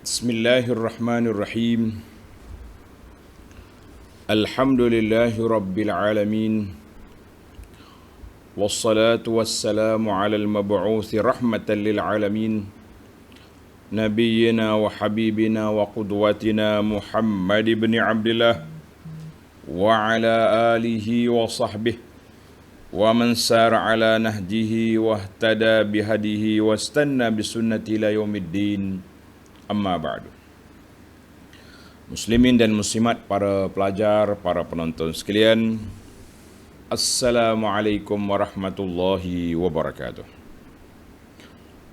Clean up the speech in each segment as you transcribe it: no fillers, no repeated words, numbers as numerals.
Bismillahirrahmanirrahim. Alhamdulillahi rabbil alamin. Wassalatu wassalamu ala al-mab'uthi rahmatan lil alamin. Nabiyyina wa habibina wa qudwatina Muhammad ibn Abdullah wa ala alihi wa sahbihi wa man sara ala nahjihi wa ihtada bihadihi wa istanna bisunnati ila yaumiddin. Amma ba'du. Muslimin dan muslimat, para pelajar, para penonton sekalian, Assalamualaikum warahmatullahi wabarakatuh.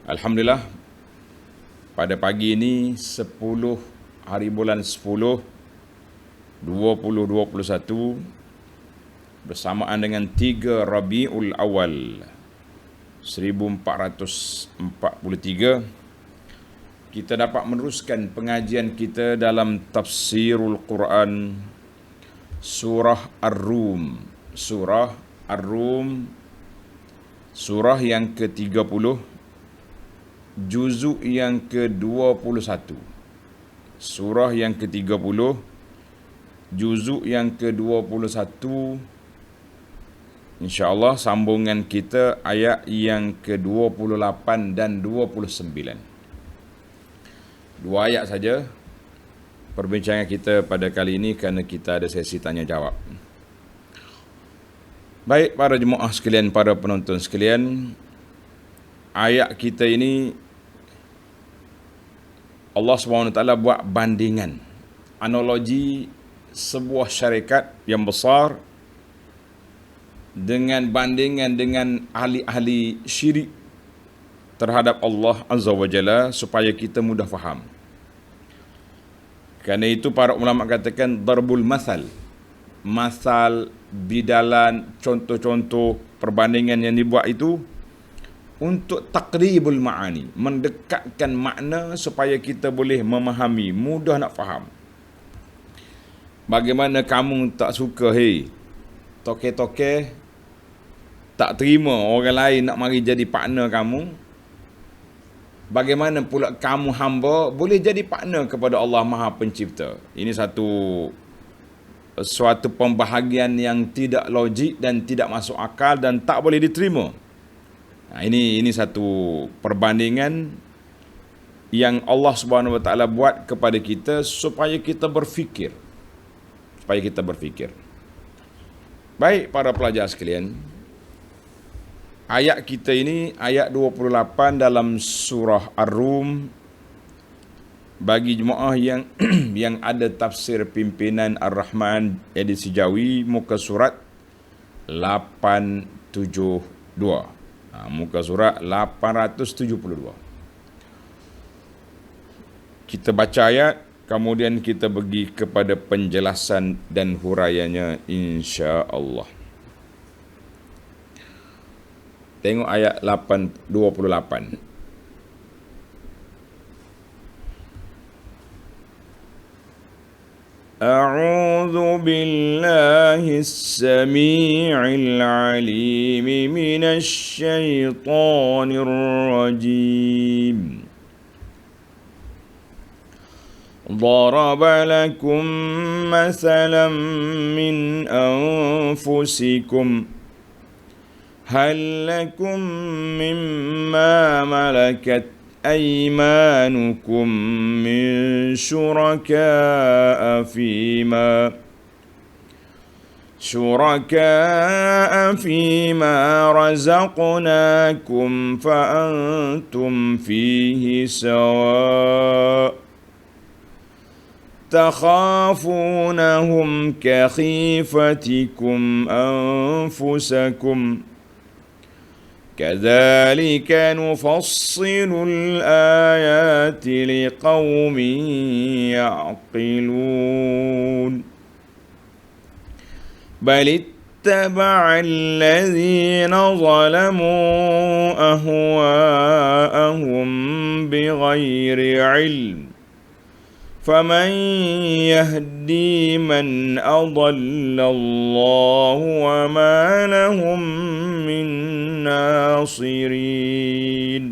Alhamdulillah, pada pagi ini 10 hari bulan 10 2021 bersamaan dengan 3 Rabiul Awal 1443, kita dapat meneruskan pengajian kita dalam tafsirul Quran surah Ar-Rum. Surah Ar-Rum, surah yang ke-30, juzuk yang ke-21. Surah yang ke-30, juzuk yang ke-21. InsyaAllah sambungan kita ayat yang ke-28 dan 29. 2 ayat saja perbincangan kita pada kali ini kerana kita ada sesi tanya jawab. Baik para jemaah sekalian, para penonton sekalian, ayat kita ini Allah SWT buat bandingan, analogi sebuah syarikat yang besar dengan bandingan dengan ahli-ahli syirik terhadap Allah Azza wa Jalla supaya kita mudah faham. Kerana itu para ulama katakan darbul masal, bidalan, contoh-contoh perbandingan yang dibuat itu untuk taqribul ma'ani, mendekatkan makna supaya kita boleh memahami, mudah nak faham. Bagaimana kamu tak suka, toke-toke tak terima orang lain nak mari jadi partner kamu, bagaimana pula kamu hamba boleh jadi partner kepada Allah Maha Pencipta? Ini suatu pembahagian yang tidak logik dan tidak masuk akal dan tak boleh diterima. Ini satu perbandingan yang Allah Subhanahu Wa Taala buat kepada kita supaya kita berfikir. Baik para pelajar sekalian, ayat kita ini ayat 28 dalam surah Ar-Rum. Bagi jemaah yang yang ada tafsir pimpinan Ar-Rahman edisi Jawi, muka surat 872. Muka surat 872. Kita baca ayat, kemudian kita pergi kepada penjelasan dan huraiannya insya-Allah. Tengok ayat 28. A'udzu billahi as-sami'il 'alim minasy syaithanir rajim. ضرب لكم مثلا من أنفسكم هل لكم مما ملكت أيمانكم من شركاء فيما رزقناكم فأنتم فيه سواء تخافونهم كخيفتكم أنفسكم كذلك نفصل الآيات لقوم يعقلون بل اتبع الذين ظلموا أهواءهم بغير علم فمن يهدي من أضل الله وما لهم من ناصرين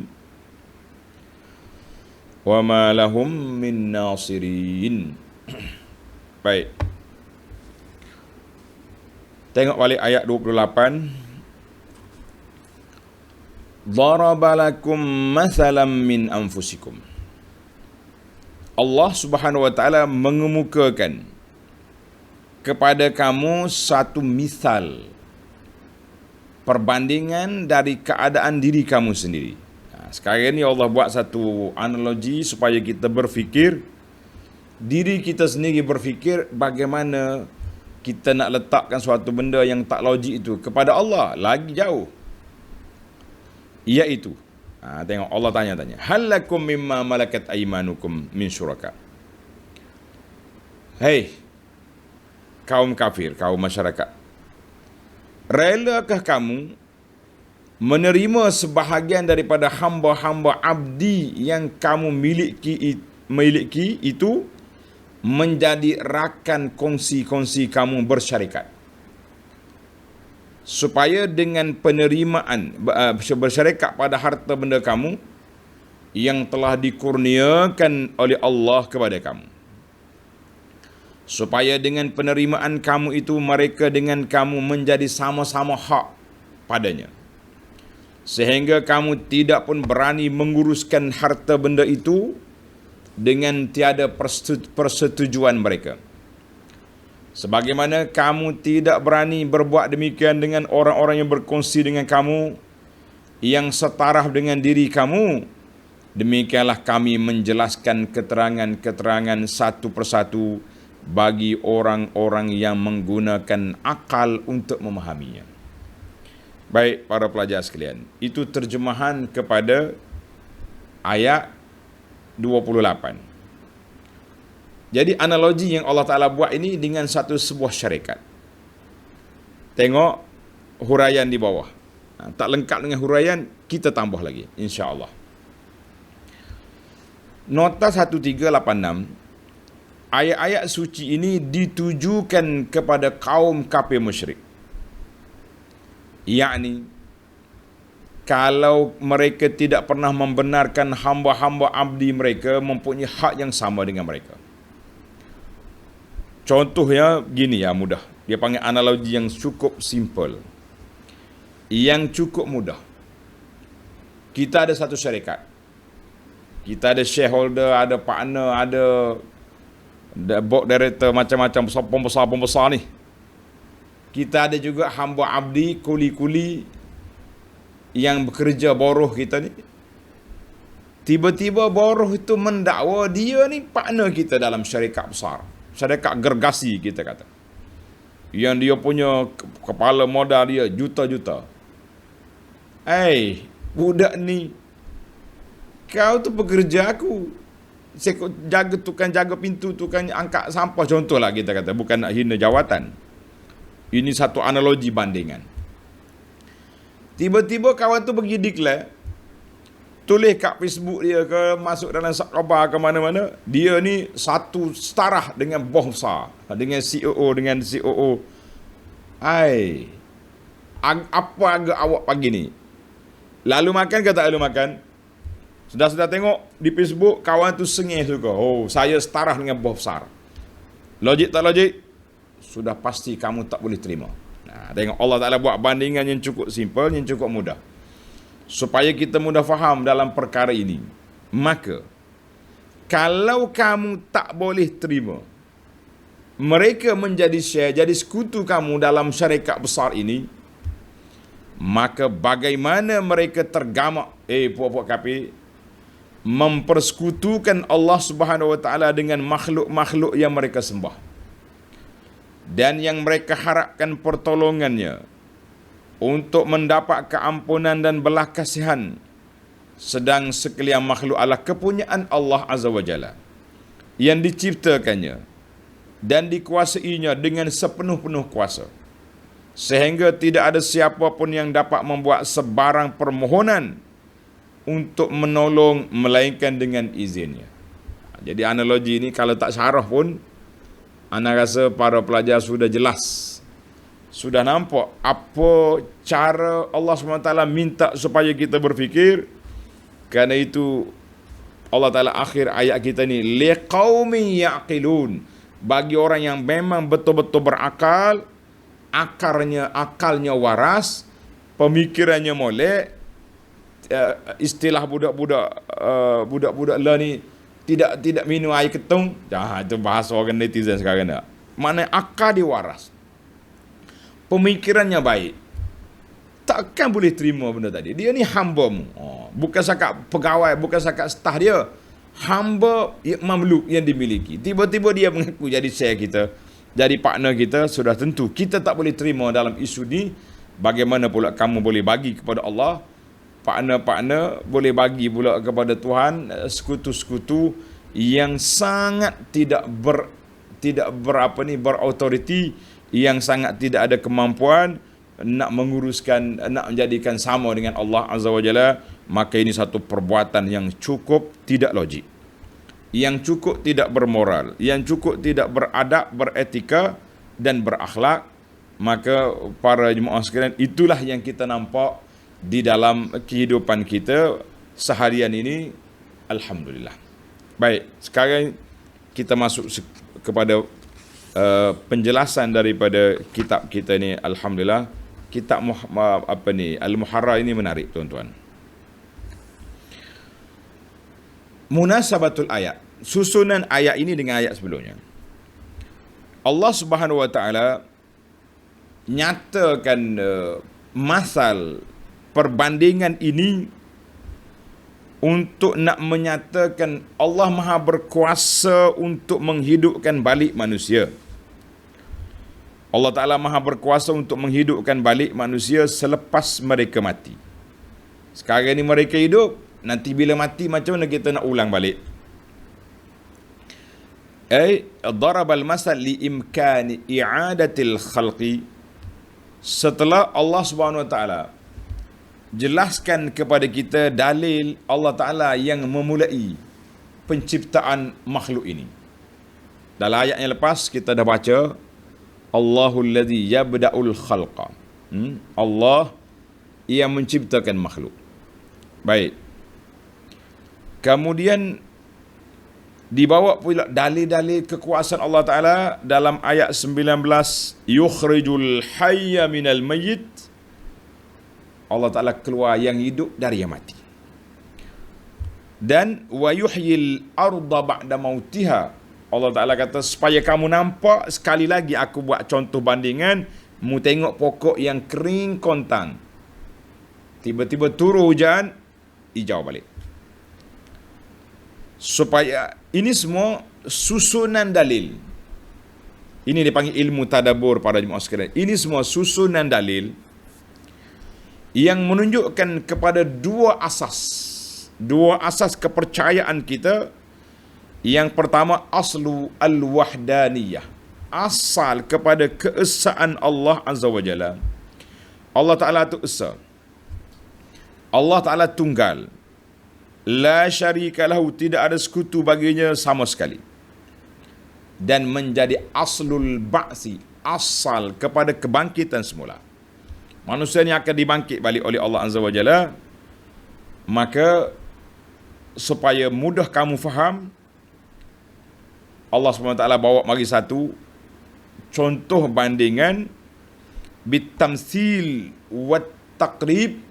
wa ma lahum min nasirin. Baik. Tengok balik ayat 28. Daraba lakum mathalan min anfusikum. Allah Subhanahu wa taala mengemukakan kepada kamu satu misal, perbandingan dari keadaan diri kamu sendiri. Sekarang ni Allah buat satu analogi supaya kita berfikir, diri kita sendiri berfikir bagaimana kita nak letakkan suatu benda yang tak logik itu kepada Allah, lagi jauh. Iaitu, tengok Allah tanya-tanya, hal lakum mimma malakat aymanukum min syuraka. Hei kaum kafir, kaum masyarakat, relakah kamu menerima sebahagian daripada hamba-hamba abdi yang kamu miliki itu menjadi rakan kongsi-kongsi kamu bersyarikat, supaya dengan penerimaan bersyarikat pada harta benda kamu yang telah dikurniakan oleh Allah kepada kamu, supaya dengan penerimaan kamu itu mereka dengan kamu menjadi sama-sama hak padanya, sehingga kamu tidak pun berani menguruskan harta benda itu dengan tiada persetujuan mereka. Sebagaimana kamu tidak berani berbuat demikian dengan orang-orang yang berkongsi dengan kamu, yang setaraf dengan diri kamu, demikianlah kami menjelaskan keterangan-keterangan satu persatu bagi orang-orang yang menggunakan akal untuk memahaminya. Baik para pelajar sekalian, itu terjemahan kepada ayat 28. Jadi analogi yang Allah Ta'ala buat ini dengan sebuah syarikat. Tengok huraian di bawah. Tak lengkap dengan huraian, kita tambah lagi, insya-Allah. Nota 1386, ayat-ayat suci ini ditujukan kepada kaum kafir musyrik. Yakni, kalau mereka tidak pernah membenarkan hamba-hamba abdi mereka mempunyai hak yang sama dengan mereka. Contohnya gini ya, mudah. Dia panggil analogi yang cukup simple, yang cukup mudah. Kita ada satu syarikat, kita ada shareholder, ada partner, ada board director, macam-macam pembesar ni. Kita ada juga hamba abdi, kuli-kuli yang bekerja boroh kita ni. Tiba-tiba boroh itu mendakwa dia ni partner kita dalam syarikat besar, syarikat gergasi kita kata, yang dia punya kepala modal dia juta-juta. Budak ni, kau tu pekerja aku, tukang jaga pintu, tukang angkat sampah, contohlah kita kata, bukan nak hina jawatan. Ini satu analogi bandingan. Tiba-tiba kawan tu pergi declare, tulis kat Facebook dia ke, masuk dalam khabar ke mana-mana, dia ni satu setarah dengan bos besar, dengan COO, dengan COO. Apa agak awak pagi ni? Lalu makan ke tak lalu makan? Sudah tengok di Facebook, kawan tu sengih suka. Saya setarah dengan bos besar. Logik tak logik? Sudah pasti kamu tak boleh terima. Tengok Allah Ta'ala buat bandingan yang cukup simple, yang cukup mudah, supaya kita mudah faham dalam perkara ini. Maka kalau kamu tak boleh terima mereka menjadi share, jadi sekutu kamu dalam syarikat besar ini, maka bagaimana mereka tergamak, puak-puak kafir, mempersekutukan Allah Subhanahu wa taala dengan makhluk-makhluk yang mereka sembah dan yang mereka harapkan pertolongannya untuk mendapat keampunan dan belas kasihan, sedang sekalian makhluk adalah kepunyaan Allah Azza wa Jalla yang diciptakannya dan dikuasainya dengan sepenuh-penuh kuasa, sehingga tidak ada siapa pun yang dapat membuat sebarang permohonan untuk menolong melainkan dengan izinnya. Jadi analogi ini kalau tak syarah pun, ana rasa para pelajar sudah jelas, sudah nampak apa cara Allah SWT minta supaya kita berfikir. Kerana itu Allah Ta'ala akhir ayat kita ni, liqaumin yaqilun, bagi orang yang memang betul-betul berakal, akalnya waras, pemikirannya molek. Istilah budak-budak lah ni, tidak minum air ketung. Itu bahasa orang netizen sekarang tak. Mana akal dia waras, pemikirannya baik, takkan boleh terima benda tadi. Dia ni hamba-Mu. Bukan sakat pegawai, bukan sakat staf dia. Hamba mamluk yang dimiliki. Tiba-tiba dia mengaku jadi share kita, jadi partner kita, sudah tentu kita tak boleh terima dalam isu ni. Bagaimana pula kamu boleh bagi kepada Allah, partner-partner boleh bagi pula kepada Tuhan, sekutu-sekutu yang sangat tidak berautoriti, yang sangat tidak ada kemampuan nak menguruskan, nak menjadikan sama dengan Allah Azza wa Jalla. Maka ini satu perbuatan yang cukup tidak logik, yang cukup tidak bermoral, yang cukup tidak beradab, beretika dan berakhlak. Maka para jemaah sekalian, itulah yang kita nampak di dalam kehidupan kita seharian ini. Alhamdulillah. Baik, sekarang kita masuk kepada penjelasan daripada kitab kita ni. Alhamdulillah, kitab Al-Muharrar ini menarik tuan-tuan. Munasabatul ayat, susunan ayat ini dengan ayat sebelumnya. Allah Subhanahu wa taala nyatakan masal perbandingan ini untuk nak menyatakan Allah Maha berkuasa untuk menghidupkan balik manusia. Allah Ta'ala Maha berkuasa untuk menghidupkan balik manusia selepas mereka mati. Sekarang ni mereka hidup, nanti bila mati macam mana kita nak ulang balik? Darabal masal li imkani i'adatil khalqi. Setelah Allah Subhanahu Wa Ta'ala jelaskan kepada kita dalil Allah Ta'ala yang memulai penciptaan makhluk ini. Dalam ayat yang lepas kita dah baca, Allahul ladzi yabda'ul khalqa. Allah yang menciptakan makhluk. Baik. Kemudian dibawa pula dalil-dalil kekuasaan Allah Ta'ala dalam ayat 19, yukhrijul hayya minal mayyit. Allah Ta'ala keluar yang hidup dari yang mati. Dan wa yuhyil arda ba'da mautiha. Allah Ta'ala kata supaya kamu nampak, sekali lagi aku buat contoh bandingan, mu tengok pokok yang kering kontang, tiba-tiba turun hujan, hijau balik. Supaya ini semua susunan dalil. Ini dipanggil ilmu tadabbur para jemaah sekalian. Ini semua susunan dalil yang menunjukkan kepada dua asas kepercayaan kita. Yang pertama, aslu al-wahdaniyah, asal kepada keesaan Allah Azza wa Jalla. Allah Ta'ala itu esa, Allah Ta'ala tunggal, la syarika lahu, tidak ada sekutu baginya sama sekali. Dan menjadi aslul ba'si, asal kepada kebangkitan semula. Manusia ni akan dibangkit balik oleh Allah Azza wa Jalla. Maka supaya mudah kamu faham, Allah SWT bawa mari satu contoh bandingan bitamsil wat taqrib.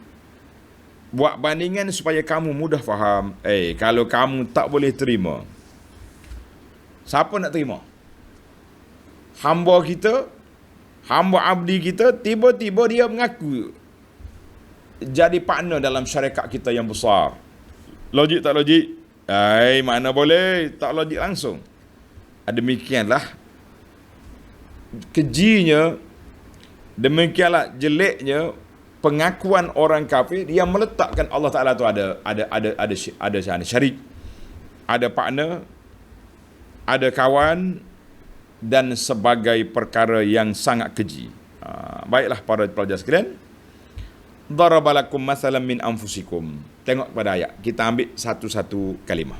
Buat bandingan supaya kamu mudah faham. Kalau kamu tak boleh terima, siapa nak terima? Hamba kita, hamba abdi kita, tiba-tiba dia mengaku jadi partner dalam syarikat kita yang besar. Logik tak logik? Mana boleh tak logik langsung. Demikianlah kejinya, demikianlah jeleknya pengakuan orang kafir yang meletakkan Allah Ta'ala tu ada syarik, ada partner, ada kawan dan sebagai perkara yang sangat keji. Baiklah para pelajar sekalian, darabalakum masalan min anfusikum. Tengok pada ayat, kita ambil satu-satu kalimah.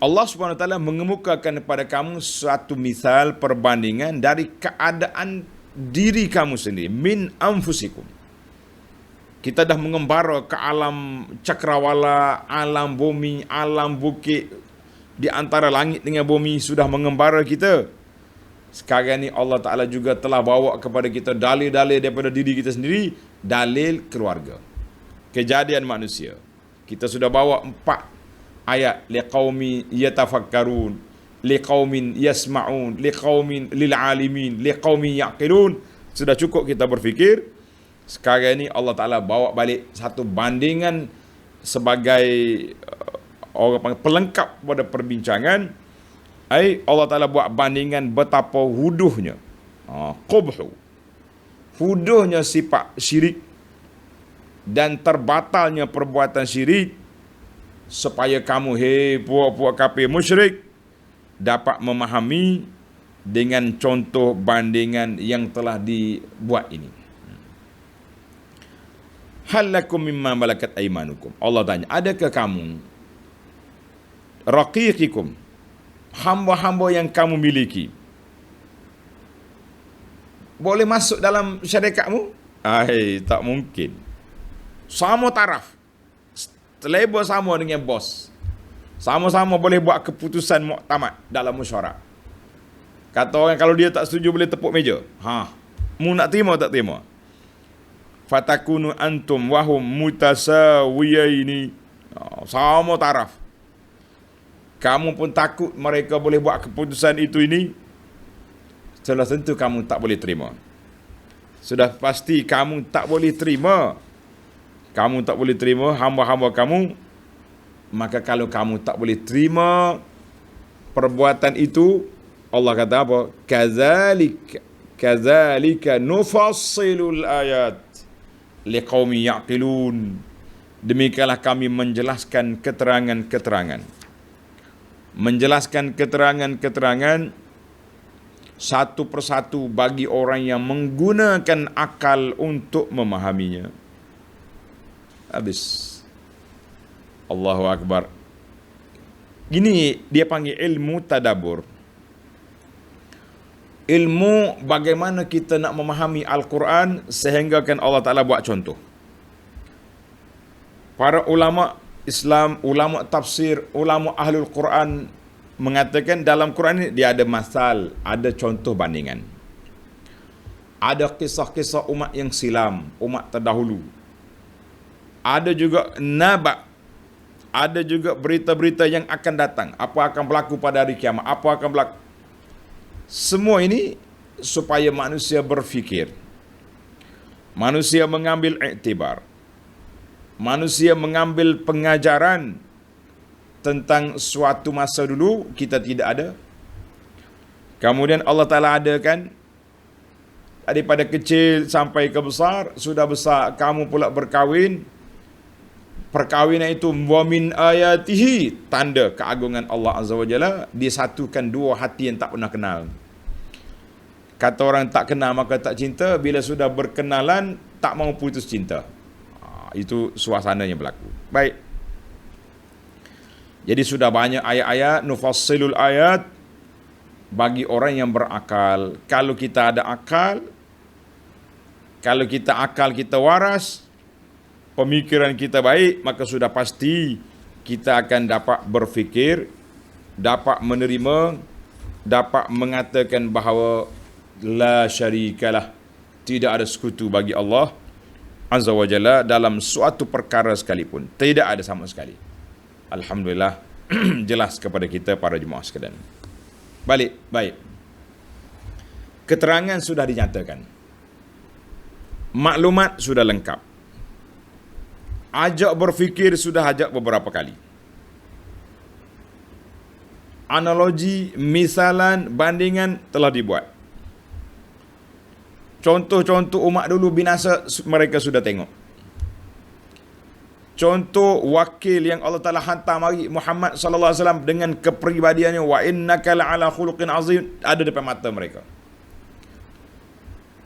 Allah Subhanahu Wa Taala mengemukakan kepada kamu satu misal perbandingan dari keadaan diri kamu sendiri. Min anfusikum. Kita dah mengembara ke alam cakrawala, alam bumi, alam bukit. Di antara langit dengan bumi sudah mengembara kita. Sekarang ni Allah Ta'ala juga telah bawa kepada kita dalil-dalil daripada diri kita sendiri. Dalil keluarga. Kejadian manusia. Kita sudah bawa 4 ayat. Liqaumi yatafakkarun, liqaumin yasma'un, liqaumin lil'alimin, liqaumin yaqilun. Sudah cukup kita berfikir. Sekarang ni Allah Ta'ala bawa balik satu bandingan sebagai orang pelengkap pada perbincangan. Allah Ta'ala buat bandingan betapa huduhnya, qubhu, huduhnya sifat syirik dan terbatalnya perbuatan syirik, supaya kamu, puak-puak kafir musyrik, dapat memahami dengan contoh bandingan yang telah dibuat ini. Hal lakum mimma malakat aymanukum. Allah tanya, adakah kamu, raqiqikum, hamba-hamba yang kamu miliki, boleh masuk dalam syariatmu? Tak mungkin. Sama taraf, label sama dengan bos, sama-sama boleh buat keputusan muktamad dalam mesyuarat. Kata orang, kalau dia tak setuju boleh tepuk meja. Mu nak terima tak terima? Fatakunu antum wahum mutasawiyaini. Sama taraf. Kamu pun takut mereka boleh buat keputusan itu ini. Sudah tentu kamu tak boleh terima. Sudah pasti kamu tak boleh terima. Kamu tak boleh terima hamba-hamba kamu. Maka kalau kamu tak boleh terima perbuatan itu, Allah kata apa? Kadzalika nufassilul ayat liqaumi yaqilun. Demikianlah kami menjelaskan keterangan-keterangan. Menjelaskan keterangan-keterangan satu persatu bagi orang yang menggunakan akal untuk memahaminya. Habis. Allahu Akbar. Ini dia panggil ilmu tadabbur. Ilmu bagaimana kita nak memahami Al-Quran, sehingga kan Allah Ta'ala buat contoh. Para ulama Islam, ulama tafsir, ulama ahlul Quran mengatakan dalam Quran ini dia ada masal, ada contoh bandingan. Ada kisah-kisah umat yang silam, umat terdahulu. Ada juga naba, ada juga berita-berita yang akan datang. Apa akan berlaku pada hari kiamat, apa akan berlaku. Semua ini supaya manusia berfikir. Manusia mengambil iktibar. Manusia mengambil pengajaran tentang suatu masa dulu kita tidak ada. Kemudian Allah Ta'ala adakan daripada kecil sampai ke besar. Sudah besar kamu pula berkahwin. Perkahwinan itu wa min ayatihi, tanda keagungan Allah Azza wa Jalla, disatukan dua hati yang tak pernah kenal. Kata orang tak kenal maka tak cinta, bila sudah berkenalan tak mau putus cinta. Itu suasananya berlaku. Baik. Jadi sudah banyak ayat-ayat, nufassilul ayat, bagi orang yang berakal. Kalau kita ada akal, kalau kita akal kita waras, pemikiran kita baik, maka sudah pasti kita akan dapat berfikir, dapat menerima, dapat mengatakan bahawa la syarikalah, tidak ada sekutu bagi Allah Azza wa Jalla dalam suatu perkara sekalipun. Tidak ada sama sekali. Alhamdulillah jelas kepada kita para jemaah sekalian. Baik. Keterangan sudah dinyatakan. Maklumat sudah lengkap. Ajak berfikir sudah ajak beberapa kali. Analogi, misalan, bandingan telah dibuat. Contoh-contoh umat dulu binasa mereka sudah tengok. Contoh wakil yang Allah Ta'ala hantar mari Muhammad sallallahu alaihi wasallam dengan kepribadiannya, wa innaka la'ala khuluqin azim, ada depan mata mereka.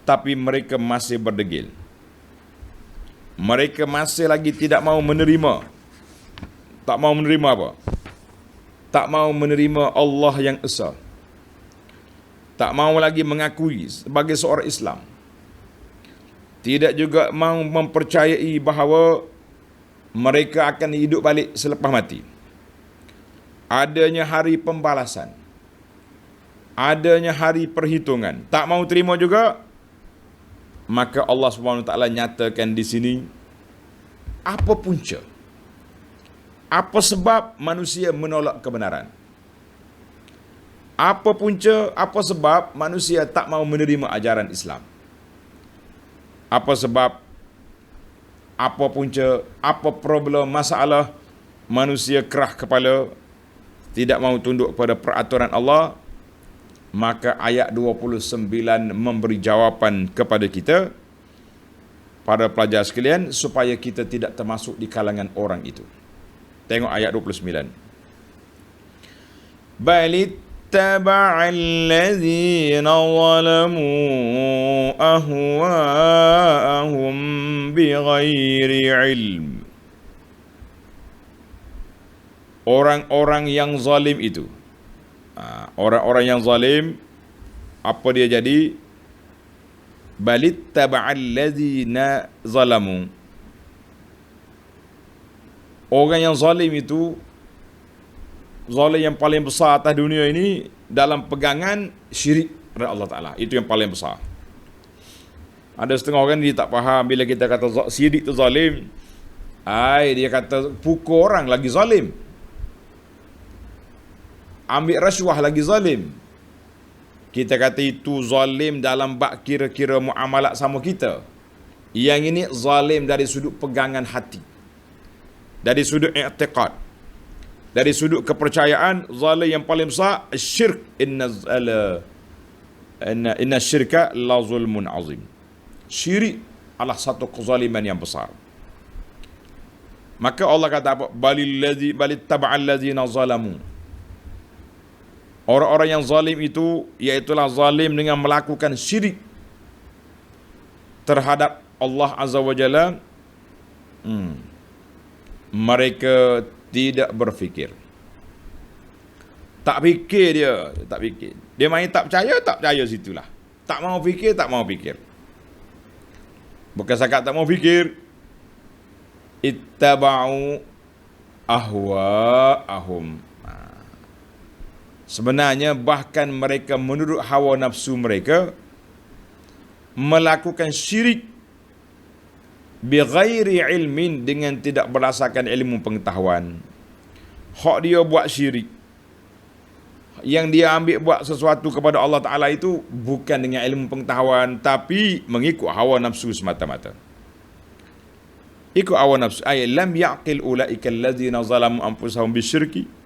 Tapi mereka masih berdegil. Mereka masih lagi tidak mau menerima. Tak mau menerima apa? Tak mau menerima Allah yang Esa. Tak mau lagi mengakui sebagai seorang Islam. tidak juga mau mempercayai bahawa mereka akan hidup balik selepas mati. Adanya hari pembalasan, adanya hari perhitungan, tak mau terima juga. Maka Allah SWT nyatakan di sini, apa punca? Apa sebab manusia menolak kebenaran? Apa punca, apa sebab manusia tak mau menerima ajaran Islam? Apa sebab, apa punca, apa problem, masalah manusia kerah kepala, tidak mau tunduk pada peraturan Allah? Maka ayat 29 memberi jawapan kepada kita, para pelajar sekalian, supaya kita tidak termasuk di kalangan orang itu. Tengok ayat 29. Balittaba'al ladzina zalamu ahwa'ahum bighairi ilm. Orang-orang yang zalim itu, orang-orang yang zalim, apa dia jadi? Balittaba'al ladzina zalamu. Orang yang zalim itu, zalim yang paling besar atas dunia ini dalam pegangan syirik kepada Allah Ta'ala. Itu yang paling besar. Ada setengah orang dia tak faham bila kita kata syirik itu zalim. Dia kata pukul orang lagi zalim, ambil rasuah lagi zalim. Kita kata itu zalim dalam bab kira-kira muamalat sama kita. Yang ini zalim dari sudut pegangan hati, dari sudut i'tiqad, dari sudut kepercayaan. Zalim yang paling besar syirik. Inna syirka la zulmun azim. Syirik adalah satu kezaliman yang besar. Maka Allah kata apa? Balittaba'al ladzina zalamu. Orang-orang yang zalim itu, iaitulah zalim dengan melakukan syirik terhadap Allah Azza wa Jalla. Mereka tidak berfikir. Tak fikir dia, tak fikir. Dia main tak percaya situlah. Tak mau fikir, tak mau fikir. Bukan sakat tak mau fikir. Ittaba'u ahwa'ahum. Sebenarnya bahkan mereka menurut hawa nafsu mereka melakukan syirik bighairi ilmin, dengan tidak berdasarkan ilmu pengetahuan. Hak dia buat syirik, yang dia ambil buat sesuatu kepada Allah Ta'ala itu bukan dengan ilmu pengetahuan, tapi mengikut hawa nafsu semata-mata. Ikut hawa nafsu. Lam ya'qil ulaika alladzina zalamu anfusahum bisyirki.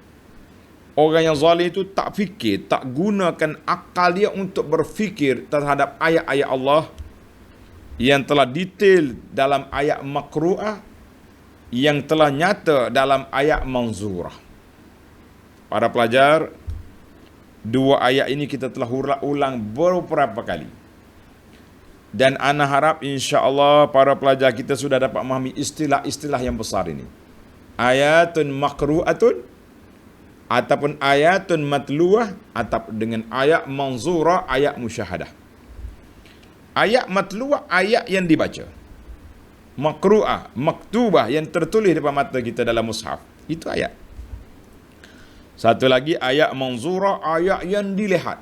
Orang yang zalim itu tak fikir, tak gunakan akal dia untuk berfikir terhadap ayat-ayat Allah yang telah detail dalam ayat makru'ah, yang telah nyata dalam ayat manzurah. Para pelajar, dua ayat ini kita telah ulang beberapa kali. Dan ana harap insya-Allah para pelajar kita sudah dapat memahami istilah-istilah yang besar ini. Ayatun makru'atun, ataupun ayatun matluwah, atau dengan ayat manzurah, ayat musyahadah. Ayat matluwah, ayat yang dibaca. Makru'ah, maktubah, yang tertulis depan mata kita dalam mushaf. Itu ayat. Satu lagi ayat manzurah, ayat yang dilihat.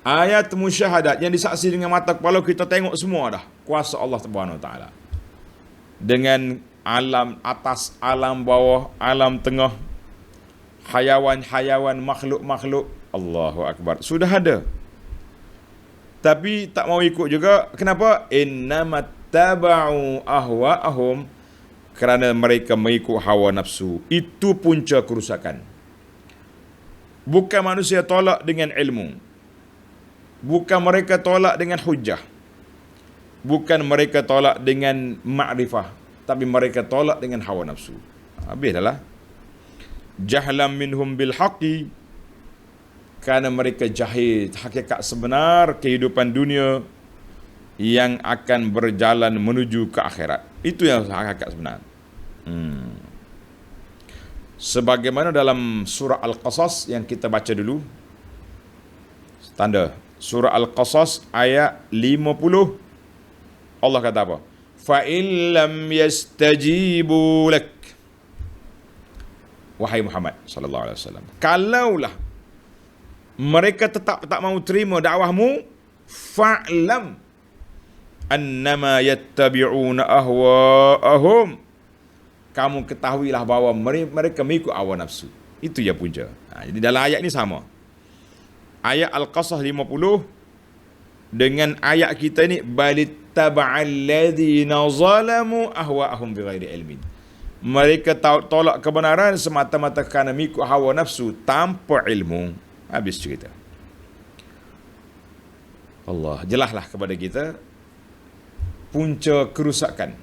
Ayat musyahadat, yang disaksi dengan mata kepala kita, tengok semua dah kuasa Allah Subhanahu Wa Taala. Dengan alam atas, alam bawah, alam tengah, hayawan-hayawan, makhluk-makhluk. Allahu Akbar. Sudah ada. Tapi tak mau ikut juga. Kenapa? Innamattaba'u ahwa'ahum. Kerana mereka mengikut hawa nafsu. Itu punca kerusakan. Bukan manusia tolak dengan ilmu. Bukan mereka tolak dengan hujah. Bukan mereka tolak dengan ma'rifah. Tapi mereka tolak dengan hawa nafsu. Habis dah lah. Jahlam minhum bil haqqi, kerana mereka jahil hakikat sebenar kehidupan dunia yang akan berjalan menuju ke akhirat. Itu yang hakikat sebenar. Sebagaimana dalam surah Al-Qasas yang kita baca dulu, tanda surah Al-Qasas ayat 50 Allah kata apa? Fa in lam yastajibu lak. Wahai Muhammad sallallahu alaihi wasallam, kalaulah mereka tetap tak mau terima dakwahmu, fa'lam annama yattabi'una ahwa'ahum. Kamu ketahuilah bahawa mereka mengikut hawa nafsu. Itu ya punca. Jadi dalam ayat ni sama. Ayat Al-Qasas 50 dengan ayat kita ni, balittaba'al ladzina zalamu ahwa'ahum bighairi ilmin. Mereka tolak kebenaran semata-mata kerana mengikut hawa nafsu tanpa ilmu. Habis cerita. Allah, jelaslah kepada kita punca kerusakan.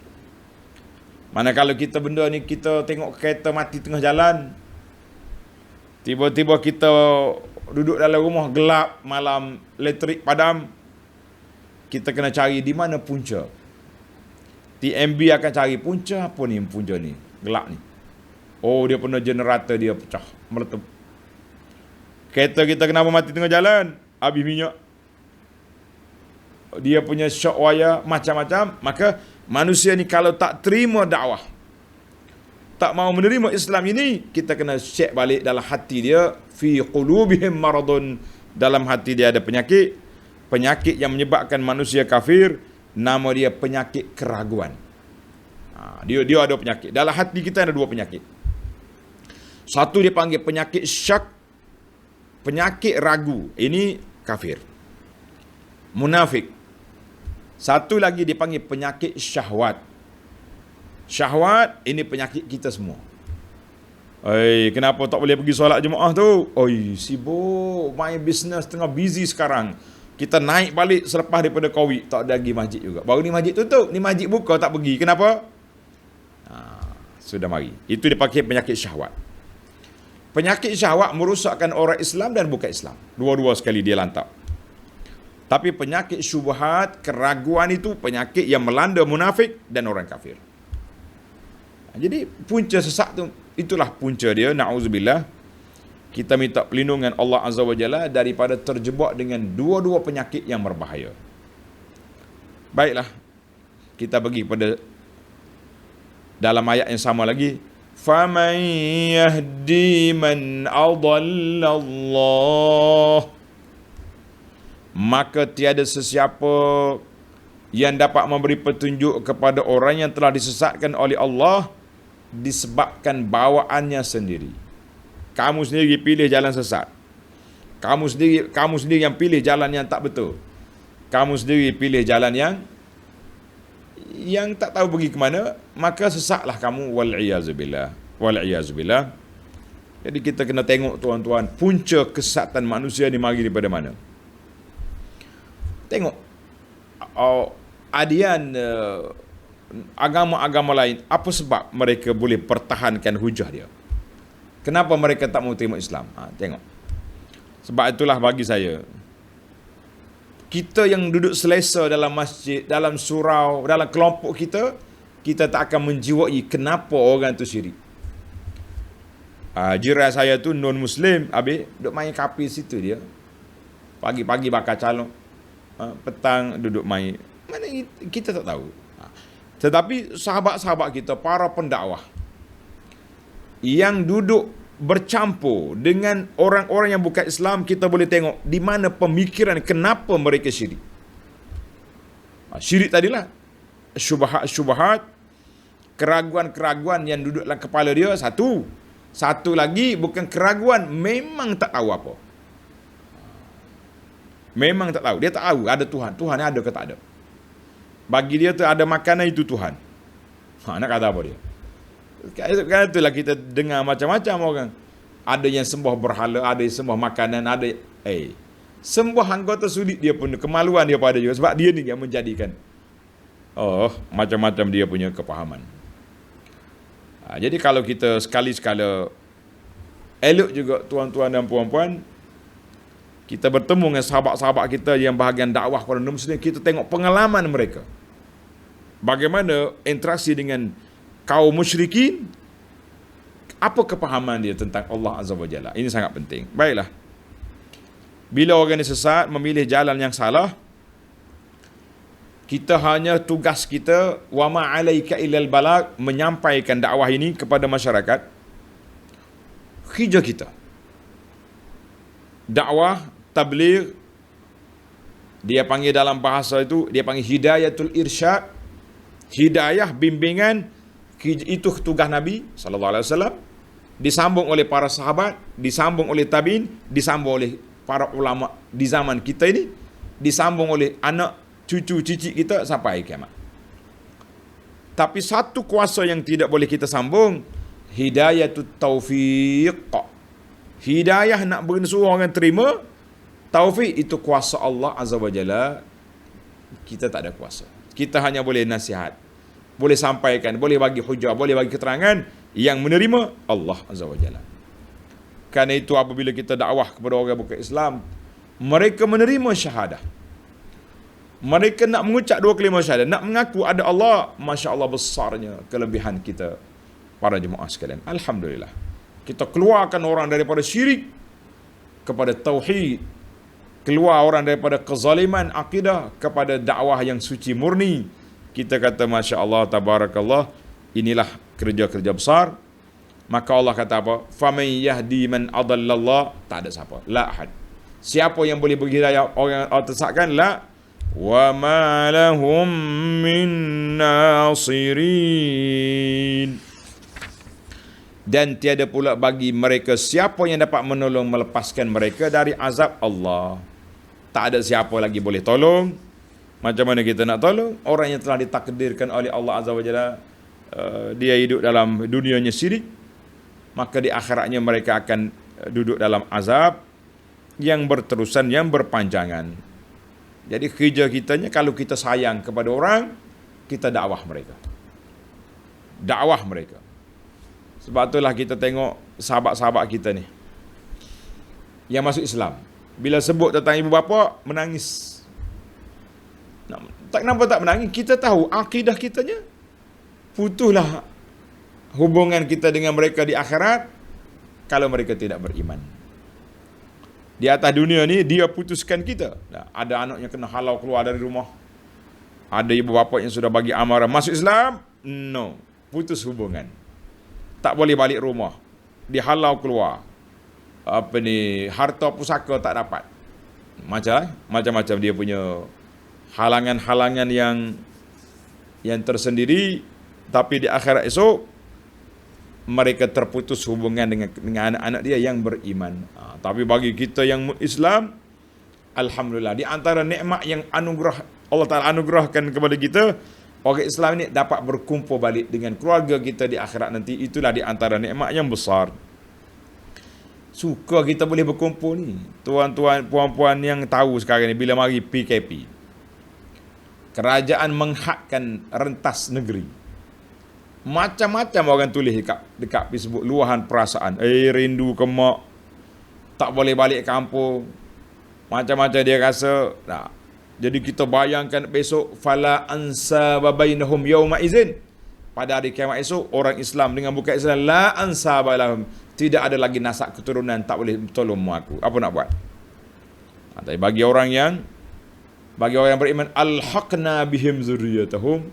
Manakala kita benda ni, kita tengok kereta mati tengah jalan, tiba-tiba kita duduk dalam rumah gelap malam, elektrik padam, kita kena cari di mana punca. TMB akan cari punca apa ni, punca ni gelap ni. Oh, dia pernah generator dia pecah, meletup. Kereta kita kenapa mati tengah jalan? Habis minyak. Dia punya shock wire, macam-macam. Maka manusia ni kalau tak terima dakwah, tak mau menerima Islam ini, kita kena check balik dalam hati dia. Fi qulubihim maradun, dalam hati dia ada penyakit. Penyakit yang menyebabkan manusia kafir, nama dia penyakit keraguan. Dia ada penyakit. Dalam hati kita ada dua penyakit. Satu dia panggil penyakit syak, penyakit ragu. Ini kafir, munafik. Satu lagi dipanggil penyakit syahwat. Syahwat ini penyakit kita semua. Kenapa tak boleh pergi solat Jumaat tu? Sibuk main bisnes, tengah busy sekarang. Kita naik balik selepas daripada Covid, tak ada lagi masjid juga. Baru ni masjid tutup, ni masjid buka, tak pergi. Kenapa? Sudah mari. Itu dipakai penyakit syahwat. Penyakit syahwat merosakkan orang Islam dan bukan Islam. Dua-dua sekali dia lantap. Tapi penyakit syubhat, keraguan itu penyakit yang melanda munafik dan orang kafir. Jadi punca sesat tu, itulah punca dia. Na'udzubillah. Kita minta perlindungan Allah Azza wa Jalla daripada terjebak dengan dua-dua penyakit yang berbahaya. Baiklah, kita pergi pada dalam ayat yang sama lagi. فَمَنْ يَهْدِي مَنْ أَضَلَّ اللَّهُ. Maka tiada sesiapa yang dapat memberi petunjuk kepada orang yang telah disesatkan oleh Allah disebabkan bawaannya sendiri. Kamu sendiri pilih jalan sesat. Kamu sendiri yang pilih jalan yang tak betul. Kamu sendiri pilih jalan yang tak tahu pergi ke mana, maka sesatlah kamu. Wal'iyazubillah. Wal'iyazubillah. Jadi kita kena tengok tuan-tuan, punca kesesatan manusia ni mari daripada mana. Tengok adian agama-agama lain, apa sebab mereka boleh pertahankan hujah dia? Kenapa mereka tak mau terima Islam? Tengok. Sebab itulah bagi saya, kita yang duduk selesa dalam masjid, dalam surau, dalam kelompok kita, kita tak akan menjiwai kenapa orang tu syirik. Jiran saya tu non-Muslim, habis duduk main kapi situ dia. Pagi-pagi bakar calon, petang duduk main. Mana kita tak tahu. Tetapi sahabat-sahabat kita, para pendakwah yang duduk bercampur dengan orang-orang yang bukan Islam, kita boleh tengok di mana pemikiran kenapa mereka syirik. Syirik tadilah syubhat, keraguan-keraguan yang duduk dalam kepala dia. Satu lagi bukan keraguan, memang tak tahu apa. Memang tak tahu. Dia tak tahu ada Tuhan. Tuhan ada ke tak ada. Bagi dia tu ada makanan, itu Tuhan. Nak kata apa dia? Kan itulah kita dengar macam-macam orang. Ada yang sembah berhala, ada yang sembah makanan, ada sembah anggota sulit dia pun, kemaluan dia pada juga. Sebab dia ni yang menjadikan macam-macam dia punya kepahaman. Jadi kalau kita sekali-sekala elok juga tuan-tuan dan puan-puan, kita bertemu dengan sahabat-sahabat kita yang bahagian dakwah kepada non-Muslim, kita tengok pengalaman mereka. Bagaimana interaksi dengan kaum musyrikin, apa kepahaman dia tentang Allah Azza wa Jalla. Ini sangat penting. Baiklah. Bila orang ini sesat, memilih jalan yang salah, Kita hanya tugas kita wa ma 'alaika illal balagh, menyampaikan dakwah ini kepada masyarakat. Kerja kita. Dakwah, tabligh, dia panggil dalam bahasa itu, dia panggil hidayatul irsyad. Hidayah, bimbingan, itu tugas Nabi sallallahu alaihi wasallam. Disambung oleh para sahabat, disambung oleh tabi'in, disambung oleh para ulama di zaman kita ini, disambung oleh anak cucu cici kita sampai kiamat. Tapi satu kuasa yang tidak boleh kita sambung, hidayatut taufiq. Hidayah nak suruh orang terima, taufik itu kuasa Allah Azza wa Jalla. Kita tak ada kuasa. Kita hanya boleh nasihat, boleh sampaikan, boleh bagi hujah, boleh bagi keterangan. Yang menerima Allah Azza wa Jalla. Karena itu apabila kita dakwah kepada orang bukan Islam, mereka menerima syahadah. Mereka nak mengucap dua kalimah syahadah, nak mengaku ada Allah. Masya Allah besarnya kelebihan kita para jemaah sekalian. Alhamdulillah. Kita keluarkan orang daripada syirik kepada tauhid. Keluar orang daripada kezaliman akidah kepada dakwah yang suci murni. Kita kata Masya Allah, tabarakallah. Inilah kerja-kerja besar. Maka Allah kata apa? Faman yahdi man adallallah. Tak ada siapa. La ahad. Siapa yang boleh bagi hidayah orang yang tersesatkan? La. Wa ma lahum min nasirin. Dan tiada pula bagi mereka siapa yang dapat menolong melepaskan mereka dari azab Allah. Tak ada siapa lagi boleh tolong. Macam mana kita nak tolong? Orang yang telah ditakdirkan oleh Allah Azza wa Jalla, dia hidup dalam dunianya syirik, maka di akhiratnya mereka akan duduk dalam azab yang berterusan, yang berpanjangan. Jadi kerja kitanya, kalau kita sayang kepada orang, kita dakwah mereka. Dakwah mereka. Sebab itulah kita tengok sahabat-sahabat kita ni yang masuk Islam, bila sebut tentang ibu bapa, menangis. Kenapa tak menangis? Kita tahu akidah kitanya. Putuslah hubungan kita dengan mereka di akhirat kalau mereka tidak beriman. Di atas dunia ni dia putuskan kita. Ada anak yang kena halau keluar dari rumah. Ada ibu bapa yang sudah bagi amaran masuk Islam. No, putus hubungan. Tak boleh balik rumah. Dihalau keluar. Harta pusaka tak dapat. Macam-macam dia punya halangan-halangan yang tersendiri. Tapi di akhirat esok mereka terputus hubungan dengan anak-anak dia yang beriman. Tapi bagi kita yang Islam, alhamdulillah, di antara nikmat yang anugerah Allah Taala anugerahkan kepada kita, orang Islam ini dapat berkumpul balik dengan keluarga kita di akhirat nanti. Itulah di antara nikmat yang besar. Suka kita boleh berkumpul ni. Tuan-tuan, puan-puan yang tahu sekarang ni, bila mari PKP, kerajaan menghadkan rentas negeri. Macam-macam orang tulis dekat Facebook, luahan perasaan. Rindu ke mak, tak boleh balik kampung. Macam-macam dia rasa. Jadi kita bayangkan besok, fala ansaba bainahum yauma izin. Pada hari kiamat esok, orang Islam dengan bukan Islam, la ansaba lahum. Tidak ada lagi nasab keturunan, tak boleh tolong aku. Apa nak buat? Tapi bagi orang yang beriman, alhaqna bihim zurriyatahum,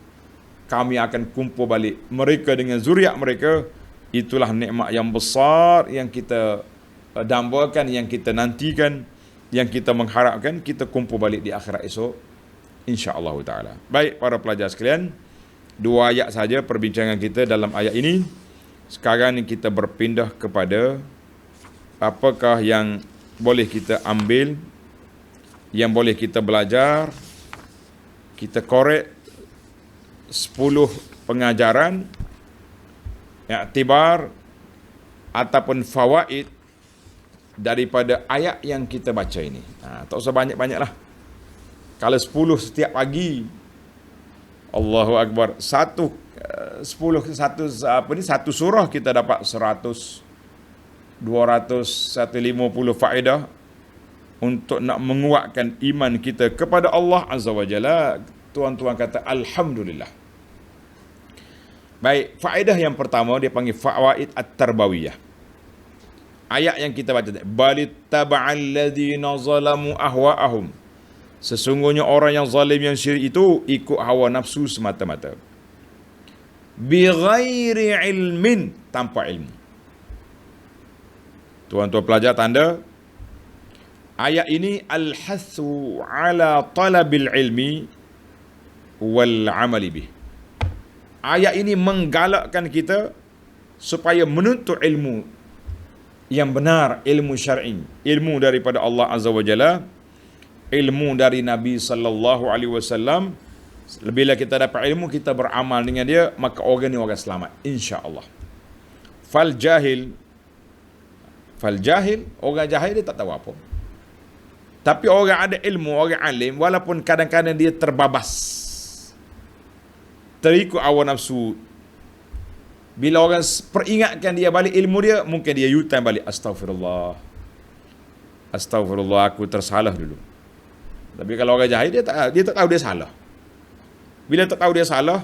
kami akan kumpul balik mereka dengan zuriat mereka. Itulah nikmat yang besar yang kita dambakan, yang kita nantikan, yang kita mengharapkan kita kumpul balik di akhirat esok, insya-Allah taala. Baik para pelajar sekalian, 2 ayat saja perbincangan kita dalam ayat ini. Sekarang ni kita berpindah kepada apakah yang boleh kita ambil, yang boleh kita belajar. Kita korek 10 pengajaran, iktibar ataupun fawaid daripada ayat yang kita baca ini. Tak usah banyak-banyak lah. Kalau 10 setiap pagi, Allahu Akbar, satu surah kita dapat 100, 200, 150 faedah untuk nak menguatkan iman kita kepada Allah Azza wa Jalla. Tuan-tuan kata alhamdulillah. Baik, faedah yang pertama dia panggil fawaid at-tarbawiyah. Ayat yang kita baca, balittaba'al ladzina zalamu ahwa'ahum. Sesungguhnya orang yang zalim, yang syirik itu ikut hawa nafsu semata-mata. Bighairi ilmin, tanpa ilmu. Tuan-tuan pelajar tanda, ayat ini al-hathu ala talabil ilmi wal amali bih. Ayat ini menggalakkan kita supaya menuntut ilmu yang benar, ilmu syar'i, ilmu daripada Allah Azza wa Jalla, ilmu dari Nabi sallallahu alaihi wasallam. Bila kita dapat ilmu, kita beramal dengan dia, maka orang ni orang selamat, insya-Allah. Fal jahil, orang jahil dia tak tahu apa. Tapi orang ada ilmu, orang alim, walaupun kadang-kadang dia terbabas, terikut hawa nafsu. Bila orang peringatkan dia balik ilmu dia, mungkin dia yutan balik. Astagfirullah, aku tersalah dulu. Tapi kalau orang jahil, dia tak tahu dia salah. Bila tak tahu dia salah,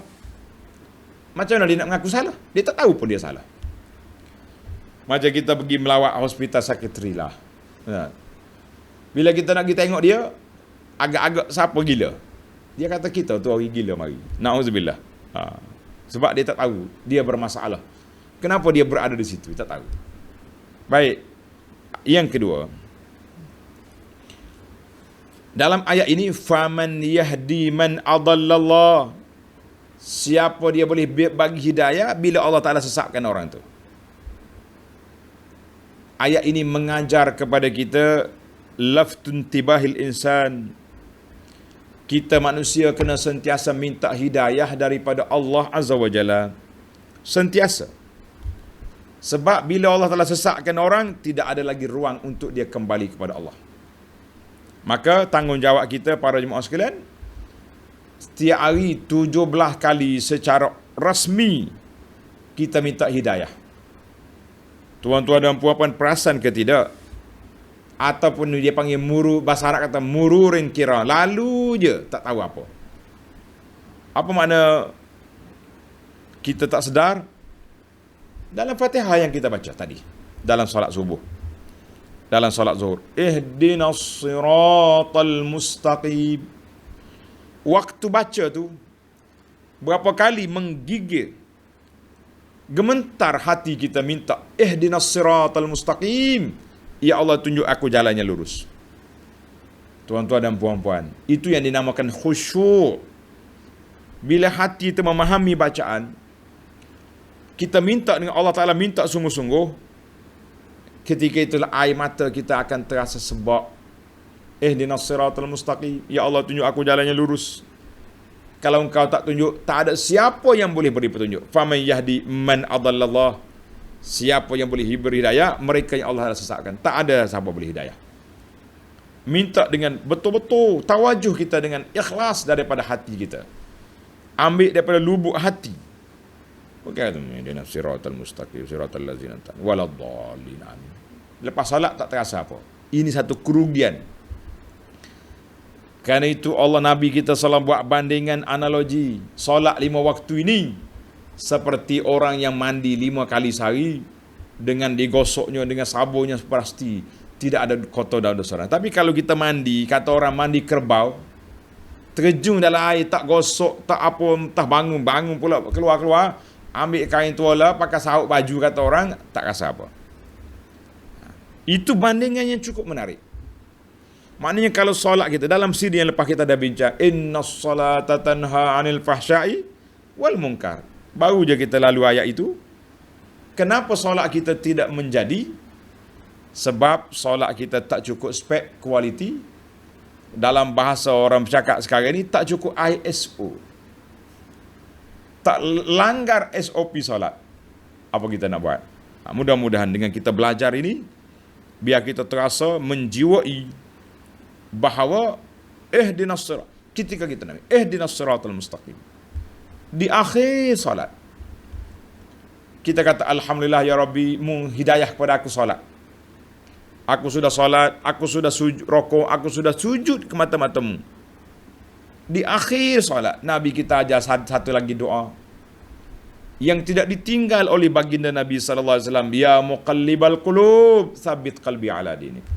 macam mana dia nak mengaku salah? Dia tak tahu pun dia salah. Macam kita pergi melawat hospital sakitri lah. Bila kita nak pergi tengok dia, agak-agak siapa gila? Dia kata kita tu orang gila mari. Na'udzubillah. Sebab dia tak tahu dia bermasalah. Kenapa dia berada di situ? Tak tahu. Baik. Yang kedua, dalam ayat ini, faman yahdi man adallallah. Siapa dia boleh bagi hidayah bila Allah Ta'ala sesatkan orang tu. Ayat ini mengajar kepada kita laftun tibahil insan. Kita manusia kena sentiasa minta hidayah daripada Allah Azza wa Jalla. Sentiasa. Sebab bila Allah Ta'ala sesatkan orang, tidak ada lagi ruang untuk dia kembali kepada Allah. Maka tanggungjawab kita para jemaah sekalian, setiap hari 17 kali secara rasmi kita minta hidayah. Tuan-tuan dan puan-puan perasan ke tidak? Ataupun dia panggil bahasa Arab kata mururin kira, lalu je tak tahu apa. Apa makna kita tak sedar? Dalam Fatihah yang kita baca tadi, dalam solat subuh, dalam solat zuhur, ihdinas siratal mustaqim. Waktu baca tu berapa kali menggigil, gementar hati kita minta ihdinas siratal mustaqim. Ya Allah, tunjuk aku jalan yang lurus. Tuan-tuan dan puan-puan, itu yang dinamakan khusyuk. Bila hati itu memahami bacaan, kita minta dengan Allah Ta'ala, minta sungguh-sungguh, ketika itulah air mata kita akan terasa sebab. Ihdinas siratal mustaqim. Ya Allah, tunjuk aku jalan yang lurus. Kalau engkau tak tunjuk, tak ada siapa yang boleh beri petunjuk. Faman yahdi man adallallah. Siapa yang boleh beri hidayah? Mereka yang Allah sesatkan. Tak ada siapa boleh hidayah. Minta dengan betul-betul tawajuh kita, dengan ikhlas daripada hati kita. Ambil daripada lubuk hati. Bukan ihdinas siratal mustaqim siratal ladzina waladdallin. Lepas salat tak terasa apa. Ini satu kerugian. Kerana itu Allah Nabi kita SAW buat bandingan analogi. Solat 5 waktu ini seperti orang yang mandi 5 kali sehari, dengan digosoknya dengan sabunnya pasti tidak ada kotor dan dosa. Tapi kalau kita mandi, kata orang mandi kerbau, terjun dalam air, tak gosok, tak apa, entah bangun pula keluar, ambil kain tuala, pakai sahut baju, kata orang, tak rasa apa. Itu bandingan yang cukup menarik. Maknanya kalau solat kita, dalam siri yang lepas kita dah bincang, innas salata tanha anil fahsya'i wal munkar. Baru je kita lalu ayat itu. Kenapa solat kita tidak menjadi? Sebab solat kita tak cukup spek, kualiti. Dalam bahasa orang bercakap sekarang ini, tak cukup ISO. Tak langgar SOP solat. Apa kita nak buat? Mudah-mudahan dengan kita belajar ini, biar kita terasa menjiwai bahawa ihdinas sirat. Ketika kita nak ihdinas siratal mustaqim, di akhir solat kita kata alhamdulillah ya Rabbi, mu hidayah kepada aku solat. Aku sudah solat, aku sudah rokok, aku sudah sujud ke mata-matamu. Di akhir solat Nabi kita ajar satu lagi doa yang tidak ditinggal oleh baginda Nabi sallallahu alaihi wasallam, ya muqallibal qulub tsabbit qalbi ala dinik.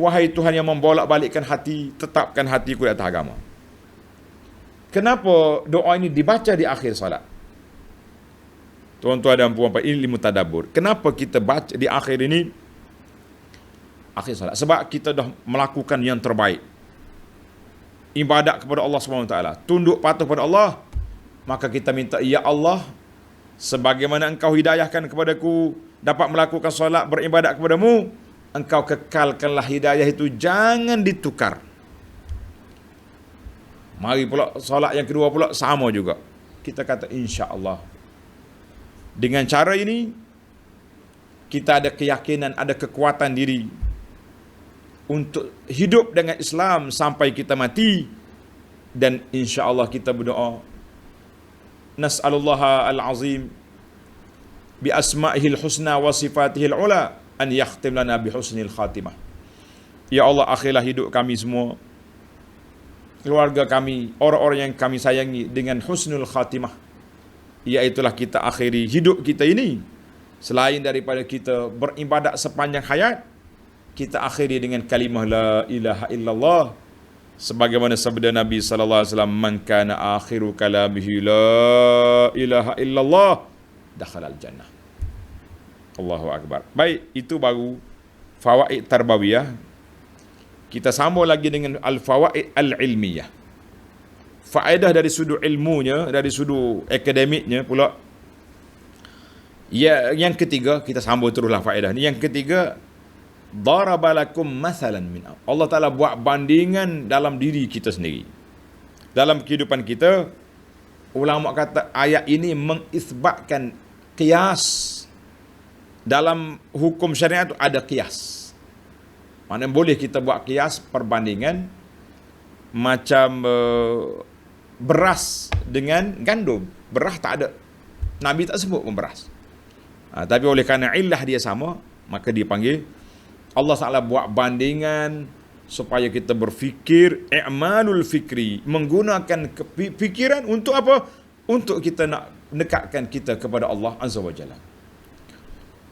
Wahai Tuhan yang membolak-balikkan hati, tetapkan hatiku di atas agama. Kenapa doa ini dibaca di akhir salat? Tuan-tuan dan puan-puan, ini ilmu tadabbur. Kenapa kita baca di akhir ini? Akhir salat. Sebab kita dah melakukan yang terbaik. Ibadat kepada Allah SWT. Tunduk patuh pada Allah. Maka kita minta, ya Allah, sebagaimana Engkau hidayahkan kepadaku dapat melakukan solat beribadat kepadamu, Engkau kekalkanlah hidayah itu, jangan ditukar. Mari pula solat yang kedua pula sama juga. Kita kata insya-Allah. Dengan cara ini kita ada keyakinan, ada kekuatan diri untuk hidup dengan Islam sampai kita mati. Dan insya-Allah kita berdoa, nas'alullaha al-azim bi asma'ihil husna wa sifatihil ula an yakhtim lana bi husnil khatimah. Ya Allah, akhirlah hidup kami semua, keluarga kami, orang-orang yang kami sayangi dengan husnul khatimah, iaitulah kita akhiri hidup kita ini. Selain daripada kita beribadat sepanjang hayat, kita akhiri dengan kalimah la ilaha illallah, sebagaimana sabda Nabi sallallahu alaihi wasallam, man kana akhiru kalamihi la ilaha illallah dakhalal jannah. Allahu akbar. Baik, itu baru fawaid tarbawiyah. Kita sambung lagi dengan al-fawaid al-ilmiyah. Faedah dari sudut ilmunya, dari sudut akademiknya pula. Ya, yang ketiga, kita sambung teruslah faedah ni. Yang ketiga, darabalakum masalan min Allah Ta'ala buat bandingan dalam diri kita sendiri. Dalam kehidupan kita, ulama kata ayat ini mengisbatkan qiyas. Dalam hukum syariat itu ada qiyas. Mana boleh kita buat qiyas, perbandingan macam beras dengan gandum. Beras tak ada, Nabi tak sebut pun beras. Tapi oleh kerana illah dia sama, maka dia panggil. Allah Ta'ala buat bandingan supaya kita berfikir, i'malul fikri, menggunakan fikiran untuk apa? Untuk kita nak dekatkan kita kepada Allah Azza wa Jalla.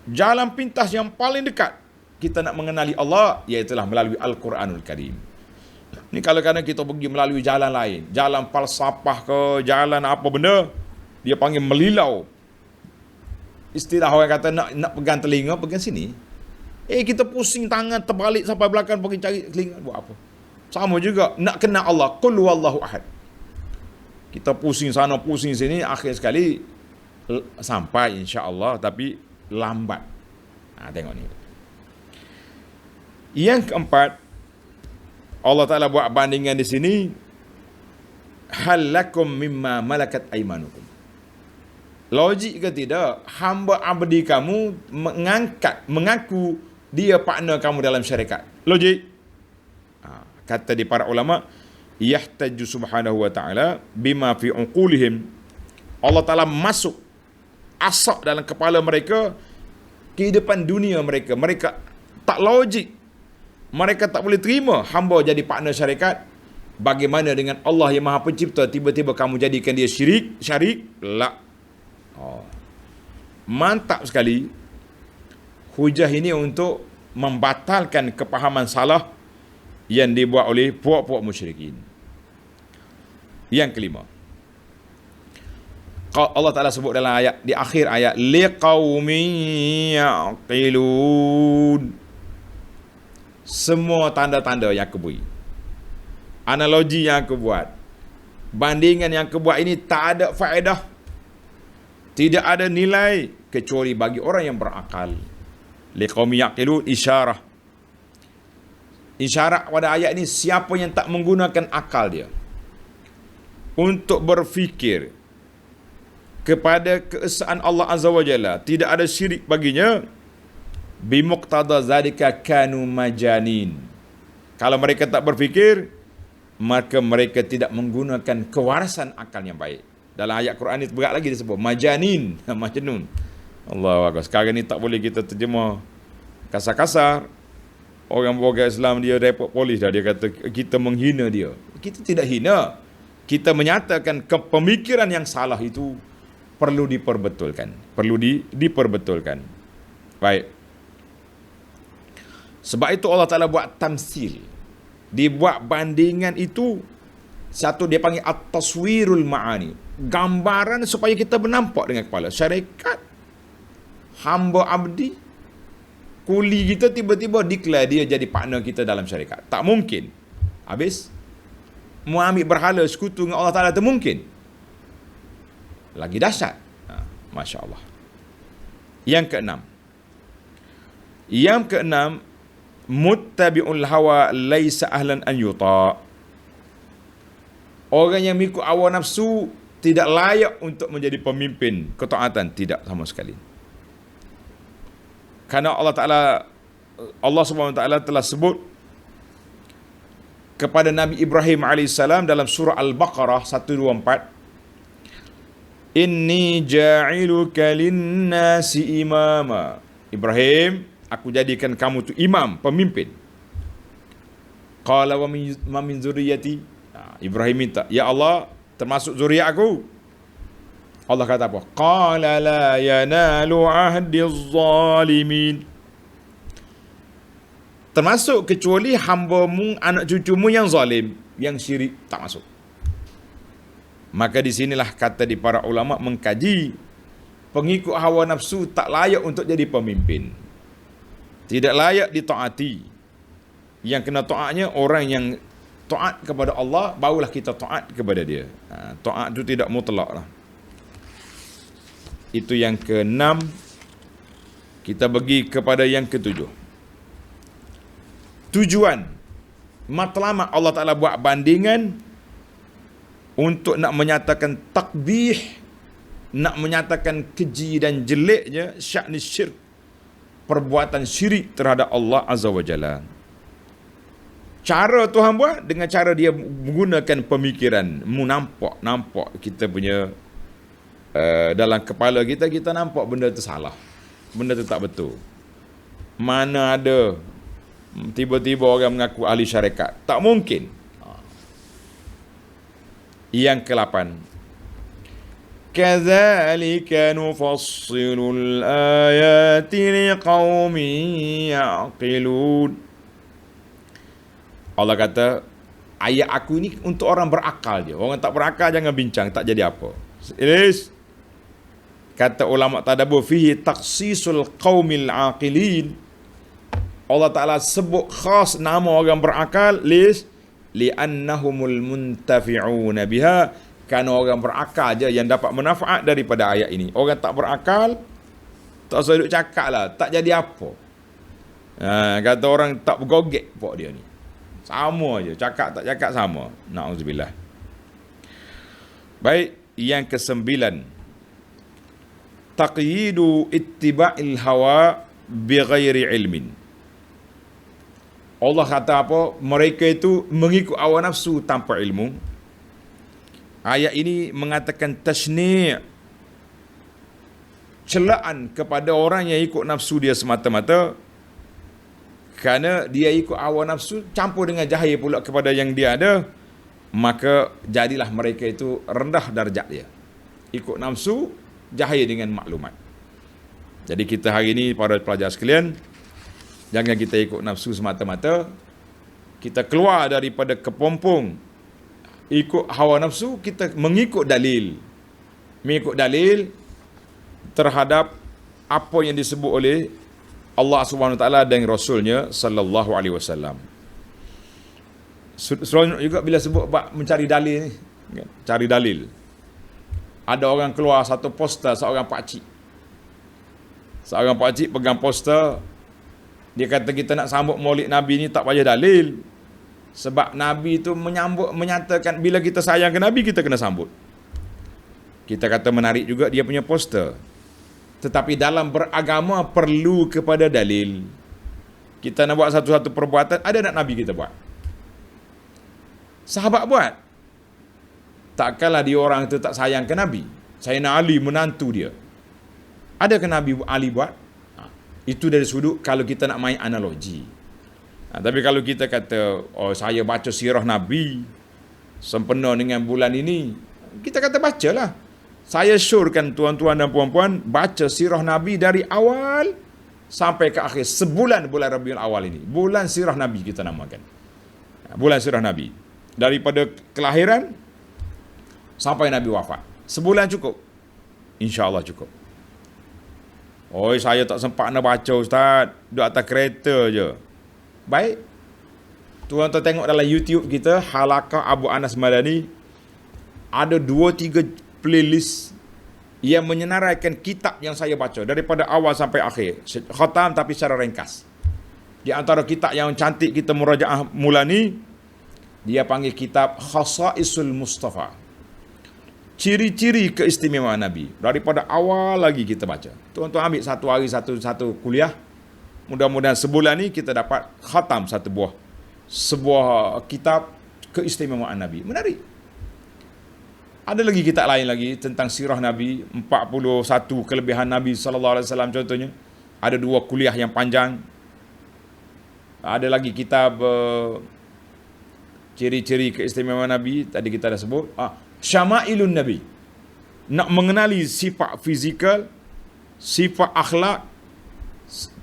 Jalan pintas yang paling dekat kita nak mengenali Allah, iaitulah melalui Al-Quranul Karim. Ni kalau kadang kita pergi melalui jalan lain, jalan falsafah ke, jalan apa benda, dia panggil melilau. Istilah orang kata nak pegang telinga, pegang sini. Kita pusing tangan terbalik sampai belakang pergi cari telinga, buat apa? Sama juga nak kenal Allah, qul huwallahu ahad. Kita pusing sana pusing sini, akhir sekali sampai insya-Allah, tapi lambat. Tengok ni. Yang keempat, Allah Ta'ala buat bandingan di sini, hal lakum mimma malakat aimanukum. Logik ke tidak, hamba abdi kamu mengaku dia partner kamu dalam syarikat. Logik. Kata di para ulama, yahtaju subhanahu wa ta'ala bima fi uqulihim. Allah Ta'ala masuk asak dalam kepala mereka, kehidupan dunia mereka. Mereka tak logik. Mereka tak boleh terima hamba jadi partner syarikat. Bagaimana dengan Allah yang Maha Pencipta, tiba-tiba kamu jadikan dia syarik? La. Mantap sekali. Hujah ini untuk membatalkan kepahaman salah yang dibuat oleh puak-puak musyrikin. Yang kelima, Allah Ta'ala sebut dalam ayat, di akhir ayat, liqaumin yaqilun. Semua tanda-tanda yang aku beri, analogi yang aku buat, bandingan yang aku buat ini tak ada faedah, tidak ada nilai kecuali bagi orang yang berakal. Liqaumin yaqilun, isyarah. Isyarat pada ayat ini, siapa yang tak menggunakan akal dia untuk berfikir kepada keesaan Allah Azza wa Jalla, tidak ada syirik baginya, bimuqtada zalika kanu majanin. Kalau mereka tak berfikir, maka mereka tidak menggunakan kewarasan akal yang baik. Dalam ayat Quran ini berat lagi disebut majanin, majnun. Allahu akbar. Sekarang ni tak boleh kita terjemah kasar-kasar. Orang beragama Islam dia report polis dah, dia kata kita menghina dia. Kita tidak hina. Kita menyatakan kepemikiran yang salah itu perlu diperbetulkan. Perlu diperbetulkan. Baik. Sebab itu Allah Ta'ala buat tamsil. Dia buat bandingan itu. Satu dia panggil at-taswirul ma'ani. Gambaran supaya kita bernampak dengan kepala. Syarikat, hamba abdi, kuli kita tiba-tiba declare dia jadi partner kita dalam syarikat. Tak mungkin. Habis, mu ambil berhala sekutu dengan Allah Ta'ala tu mungkin. Lagi dahsyat. Masya Allah. Yang keenam, muttabi'ul hawa laisa ahlan an yuta'. Orang yang mengikut hawa nafsu tidak layak untuk menjadi pemimpin ketaatan, tidak sama sekali. Karena Allah Subhanahu wa taala telah sebut kepada Nabi Ibrahim alaihissalam dalam surah Al-Baqarah 124, Inni ja'iluka lin-nasi imama. Ibrahim, aku jadikan kamu tu imam, pemimpin. Qala wa min zurriyyati. Ibrahim minta, ya Allah, termasuk zuriat aku. Allah kata apa? Qala la yanalu ahdiz zalimin. Termasuk kecuali hamba-Mu, anak cucu-Mu yang zalim, yang syirik, tak masuk. Maka di sinilah kata di para ulama mengkaji, pengikut hawa nafsu tak layak untuk jadi pemimpin. Tidak layak ditaati. Yang kena taatnya orang yang taat kepada Allah, barulah kita taat kepada dia. Taat itu tidak mutlak lah. Itu yang ke-6. Kita pergi kepada yang ke-7. Tujuan matlamat Allah Ta'ala buat bandingan untuk nak menyatakan takbih, nak menyatakan keji dan jeleknya sya'ni syirk, perbuatan syirik terhadap Allah Azza wa Jalla. Cara Tuhan buat dengan cara dia menggunakan pemikiran. Nampak kita punya dalam kepala kita nampak benda tu salah, benda tu tak betul. Mana ada tiba-tiba orang mengaku ahli syarikat, tak mungkin. Yang ke-8, kadzalika nufassilul ayati liqaumin ya'qilun. Allah kata, ayat aku ni untuk orang berakal je. Orang tak berakal jangan bincang, tak jadi apa. Ilis. Kata ulama tadabbur, fihi takhsisul qaumil aqilin. Allah Ta'ala sebut khas nama orang berakal, li'annahumul muntafi'una biha, kerana orang berakal je yang dapat manfaat daripada ayat ini. Orang tak berakal, tak usah duduk cakap lah, tak jadi apa. Kata orang tak bergogek pok dia ni. Sama je, cakap tak cakap sama. Na'udzubillah. Baik, yang ke-9, taqyidu ittiba'il hawa bighairi ilmin. Allah kata apa? Mereka itu mengikut hawa nafsu tanpa ilmu. Ayat ini mengatakan tashni', celaan kepada orang yang ikut nafsu dia semata-mata. Kerana dia ikut hawa nafsu campur dengan cahaya pula kepada yang dia ada, maka jadilah mereka itu rendah darjat dia. Ikut nafsu, cahaya dengan maklumat. Jadi kita hari ini para pelajar sekalian, jangan kita ikut nafsu semata-mata. Kita keluar daripada kepompong ikut hawa nafsu, kita mengikut dalil. Mengikut dalil terhadap apa yang disebut oleh Allah Subhanahu Wa Taala dan Rasulnya sallallahu alaihi wasallam. Seronok juga bila sebut mencari dalil ni. Cari dalil. Ada orang keluar satu poster, seorang pakcik. Seorang pakcik pegang poster, dia kata kita nak sambut Maulid Nabi ni tak payah dalil. Sebab Nabi tu menyatakan bila kita sayang ke Nabi, kita kena sambut. Kita kata menarik juga dia punya poster. Tetapi dalam beragama perlu kepada dalil. Kita nak buat satu-satu perbuatan, ada nak Nabi kita buat? Sahabat buat. Takkanlah dia orang itu tak sayang ke Nabi. Sayyidina Ali menantu dia. Ada ke Nabi Ali buat? Itu dari sudut kalau kita nak main analogi. Tapi kalau kita kata, oh saya baca sirah Nabi sempena dengan bulan ini, kita kata bacalah. Saya syorkan tuan-tuan dan puan-puan, baca sirah Nabi dari awal sampai ke akhir sebulan bulan Rabiul Awal ini. Bulan sirah Nabi kita namakan. Bulan sirah Nabi. Daripada kelahiran sampai Nabi wafat. Sebulan cukup. InsyaAllah cukup. Oi, saya tak sempat nak baca Ustaz. Duduk atas kereta je. Baik. Tuan-tuan tengok dalam YouTube kita, Halaqah Abu Anas Madani, ada 2-3 playlist yang menyenaraikan kitab yang saya baca daripada awal sampai akhir. Khatam tapi secara ringkas. Di antara kitab yang cantik kita murajaah mula ni, dia panggil kitab Khasaisul Mustafa. Ciri-ciri keistimewaan Nabi. Daripada awal lagi kita baca. Tuan-tuan ambil satu hari satu kuliah. Mudah-mudahan sebulan ni kita dapat khatam sebuah kitab keistimewaan Nabi. Menarik. Ada lagi kitab lain lagi tentang sirah Nabi, 41 kelebihan Nabi sallallahu alaihi wasallam contohnya. Ada 2 kuliah yang panjang. Ada lagi kitab ciri-ciri keistimewaan Nabi, tadi kita dah sebut. Syama'ilun Nabi. Nak mengenali sifat fizikal, sifat akhlak,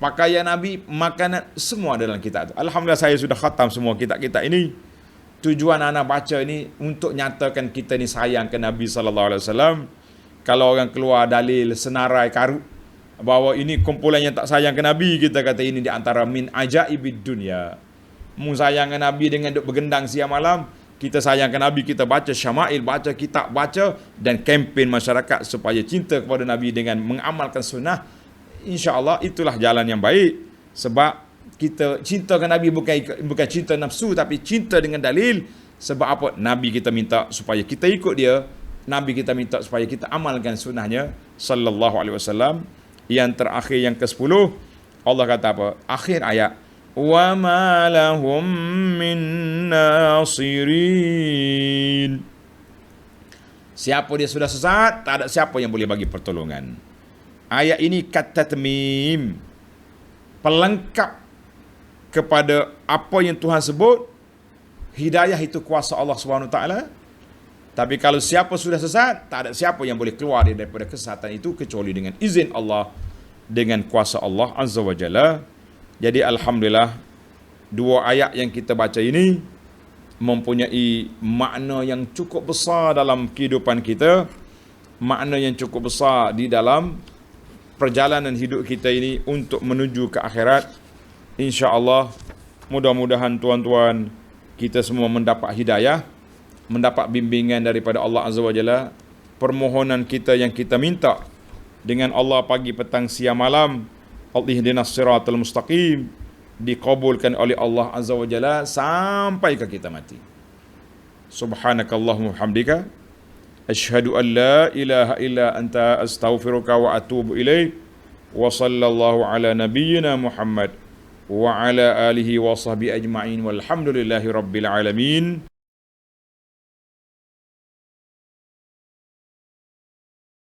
pakaian Nabi, makanan, semua dalam kitab itu. Alhamdulillah saya sudah khatam semua kitab-kitab ini. Tujuan anak baca ini untuk nyatakan kita ni sayang ke Nabi sallallahu alaihi wasallam. Kalau orang keluar dalil senarai karut bahawa ini kumpulan yang tak sayang ke Nabi, kita kata ini di antara min ajaibid dunya. Mu sayang ke Nabi dengan duk bergendang siang malam, kita sayang ke Nabi, kita baca syama'il, baca kitab, baca dan kempen masyarakat supaya cinta kepada Nabi dengan mengamalkan sunnah. InsyaAllah itulah jalan yang baik. Sebab kita cinta ke Nabi bukan cinta nafsu, tapi cinta dengan dalil. Sebab apa? Nabi kita minta supaya kita ikut dia. Nabi kita minta supaya kita amalkan sunnahnya sallallahu alaihi wasallam. Yang terakhir, yang ke-10, Allah kata apa? Akhir ayat, wa ma lahum min nasirin. Siapa dia sudah sesat, tak ada siapa yang boleh bagi pertolongan. Ayat ini katatmim, pelengkap kepada apa yang Tuhan sebut. Hidayah itu kuasa Allah SWT. Tapi kalau siapa sudah sesat, tak ada siapa yang boleh keluar daripada kesesatan itu kecuali dengan izin Allah, dengan kuasa Allah Azza wa Jalla. Jadi alhamdulillah, 2 ayat yang kita baca ini mempunyai makna yang cukup besar dalam kehidupan kita, makna yang cukup besar di dalam perjalanan hidup kita ini untuk menuju ke akhirat. InsyaAllah, mudah-mudahan tuan-tuan kita semua mendapat hidayah, mendapat bimbingan daripada Allah Azza wa Jalla. Permohonan kita yang kita minta dengan Allah pagi, petang, siang, malam, ihdinas siratal mustaqim, dikabulkan oleh Allah Azza wa Jalla sampai ke kita mati. Subhanakallahumma hamdika, asyhadu an la ilaha illa anta, astaghfiruka wa atubu ilaik. Wa sallallahu ala nabiyyina Muhammad wa ala alihi wa sahbihi ajma'in, walhamdulillahi rabbil alamin.